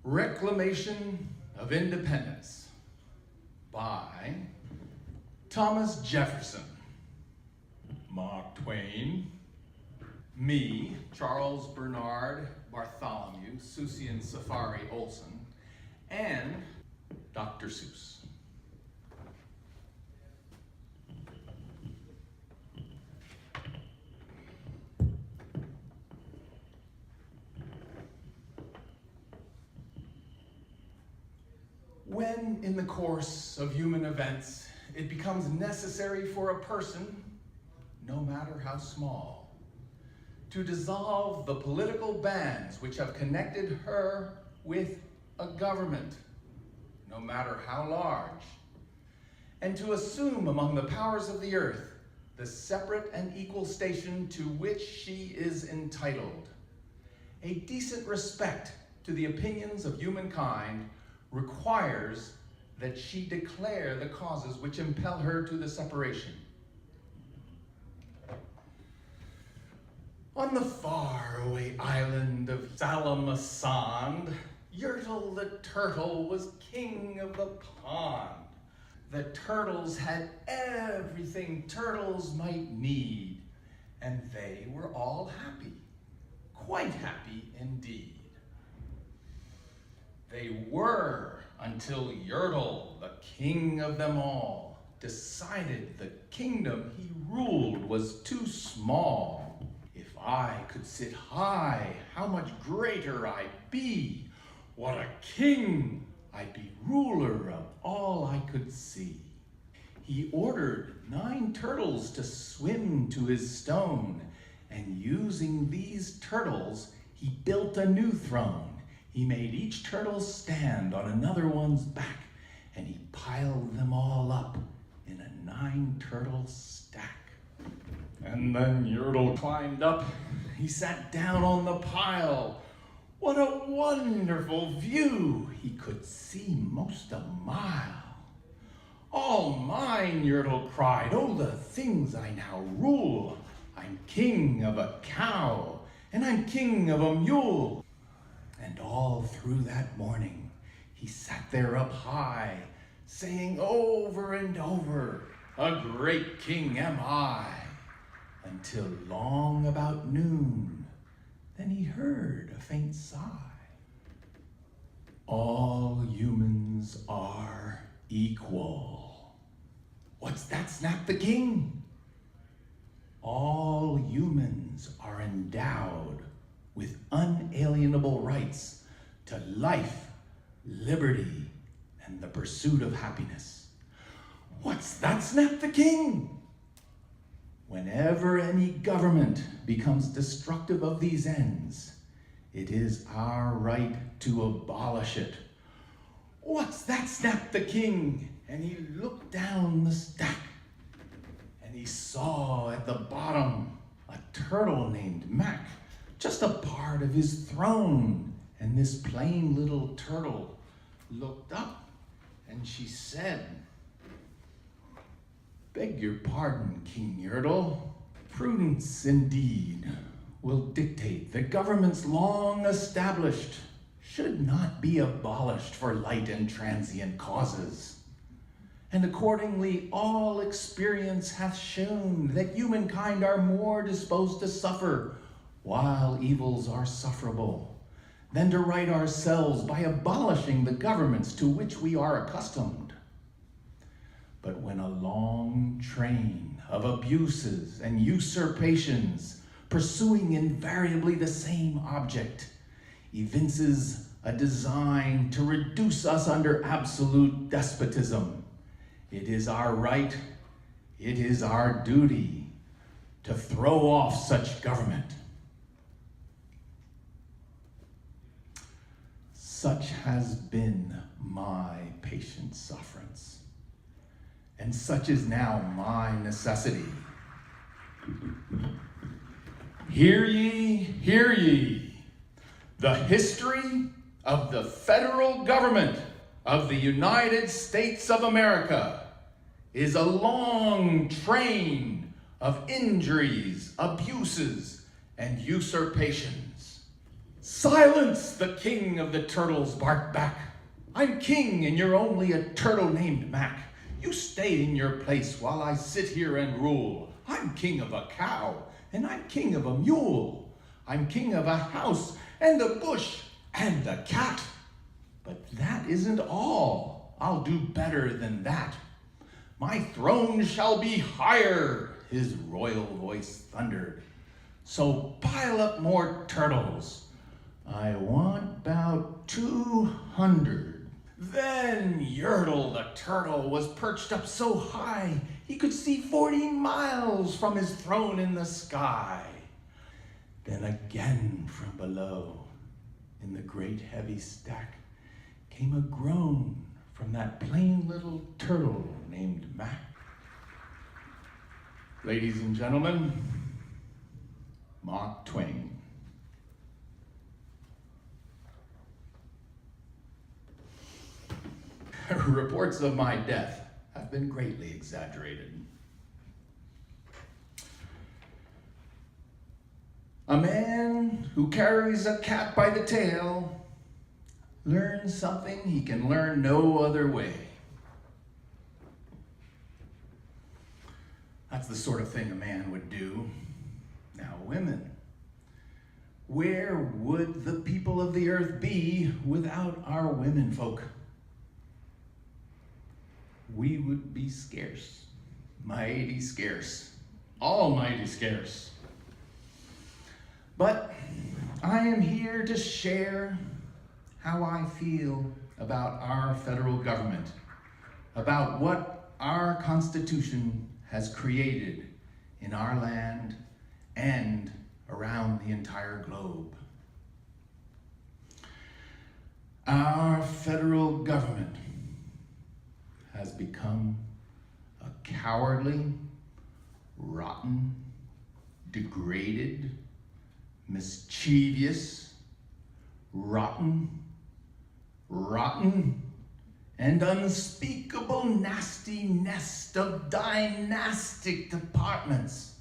Reclamation of Independence by Thomas Jefferson, Mark Twain, me, Charles Bernard Bartholomew, Seussian Safari Olson, and Dr. Seuss. When, in the course of human events, it becomes necessary for a person, no matter how small, to dissolve the political bands which have connected her with a government, no matter how large, and to assume among the powers of the earth the separate and equal station to which she is entitled, a decent respect to the opinions of humankind requires that she declare the causes which impel her to the separation. On the faraway island of Salamasand, Yertle the turtle was king of the pond. The turtles had everything turtles might need, and they were all happy, quite happy indeed. They were until Yertle, the king of them all, decided the kingdom he ruled was too small. If I could sit high, how much greater I'd be. What a king! I'd be ruler of all I could see. He ordered 9 turtles to swim to his stone, and using these turtles, he built a new throne. He made each turtle stand on another one's back, and he piled them all up in a 9-turtle stack. And then Yertle climbed up. He sat down on the pile. What a wonderful view! He could see most a mile. All mine, Yertle cried. Oh, the things I now rule. I'm king of a cow, and I'm king of a mule. And all through that morning, he sat there up high, saying over and over, a great king am I, until long about noon. Then he heard a faint sigh. All humans are equal. What's that? Snapped the king. All humans are endowed with unalienable rights to life, liberty, and the pursuit of happiness. What's that? Snapped the king. Whenever any government becomes destructive of these ends, it is our right to abolish it. What's that? Snapped the king, and he looked down the stack, and he saw at the bottom a turtle named Mac, just a part of his throne. And this plain little turtle looked up, and she said, "Beg your pardon, King Yertle. Prudence indeed will dictate that governments long established should not be abolished for light and transient causes. And accordingly, all experience hath shown that humankind are more disposed to suffer while evils are sufferable, than to right ourselves by abolishing the governments to which we are accustomed. But when a long train of abuses and usurpations, pursuing invariably the same object, evinces a design to reduce us under absolute despotism, it is our right, it is our duty to throw off such government. Such has been my patient sufferance, and such is now my necessity. Hear ye, hear ye. The history of the federal government of the United States of America is a long train of injuries, abuses, and usurpations. Silence, the king of the turtles barked back. I'm king and you're only a turtle named Mac. You stay in your place while I sit here and rule. I'm king of a cow and I'm king of a mule. I'm king of a house and a bush and a cat. But that isn't all. I'll do better than that. My throne shall be higher, his royal voice thundered. So pile up more turtles. I want about 200. Then Yertle the turtle was perched up so high he could see 40 miles from his throne in the sky. Then again from below, in the great heavy stack, came a groan from that plain little turtle named Mac. Ladies and gentlemen, Mark Twain. Reports of my death have been greatly exaggerated. A man who carries a cat by the tail learns something he can learn no other way. That's the sort of thing a man would do. Now, women, where would the people of the earth be without our women folk? We would be scarce, mighty scarce, almighty scarce. But I am here to share how I feel about our federal government, about what our Constitution has created in our land and around the entire globe. Our federal government has become a cowardly, rotten, degraded, mischievous, rotten, and unspeakable nasty nest of dynastic departments,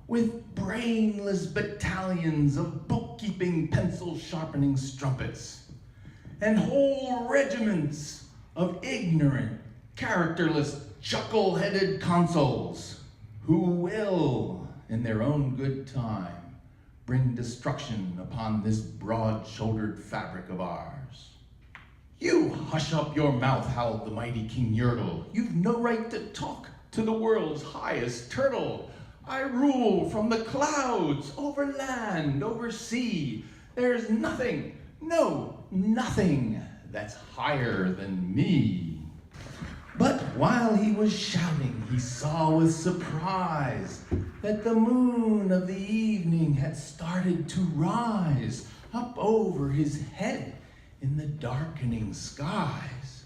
with brainless battalions of bookkeeping, pencil-sharpening strumpets, and whole regiments of ignorant, characterless, chuckle-headed consuls who will, in their own good time, bring destruction upon this broad-shouldered fabric of ours. You hush up your mouth, howled the mighty King Yertle. You've no right to talk to the world's highest turtle. I rule from the clouds, over land, over sea. There's nothing, no, nothing that's higher than me. But while he was shouting, he saw with surprise that the moon of the evening had started to rise up over his head in the darkening skies.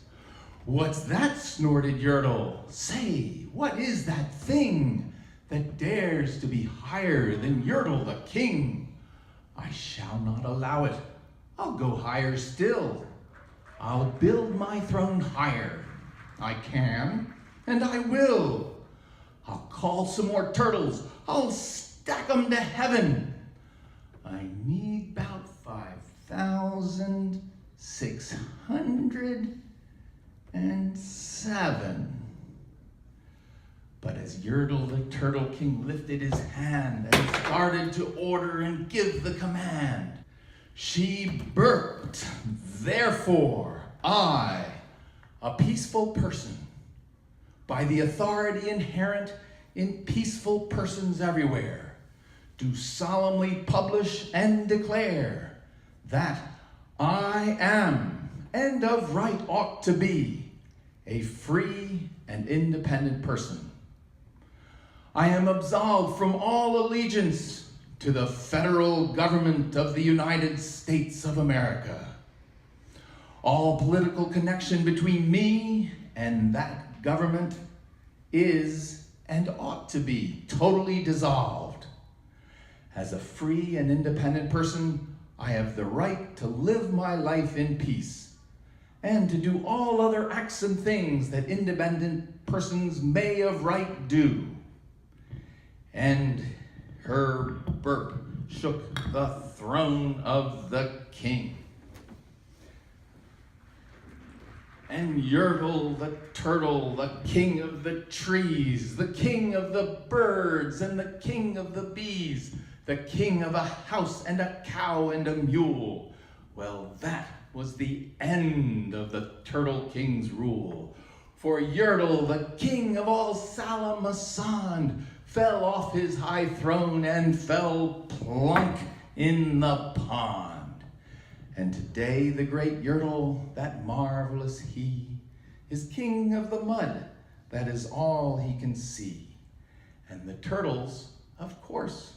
What's that? Snorted Yertle. Say, what is that thing that dares to be higher than Yertle the king? I shall not allow it. I'll go higher still. I'll build my throne higher. I can, and I will. I'll call some more turtles. I'll stack 'em to heaven. I need about 5,607. But as Yertle the Turtle King lifted his hand and started to order and give the command, she burped. Therefore, I, a peaceful person, by the authority inherent in peaceful persons everywhere, do solemnly publish and declare that I am, and of right ought to be, a free and independent person. I am absolved from all allegiance to the federal government of the United States of America. All political connection between me and that government is and ought to be totally dissolved. As a free and independent person, I have the right to live my life in peace and to do all other acts and things that independent persons may of right do. And her burp shook the throne of the king. And Yertle the turtle, the king of the trees, the king of the birds and the king of the bees, the king of a house and a cow and a mule. Well, that was the end of the Turtle King's rule. For Yertle, the king of all Salamasand, fell off his high throne and fell plunk in the pond. And today the great Yertle, that marvelous he, is king of the mud. That is all he can see. And the turtles, of course,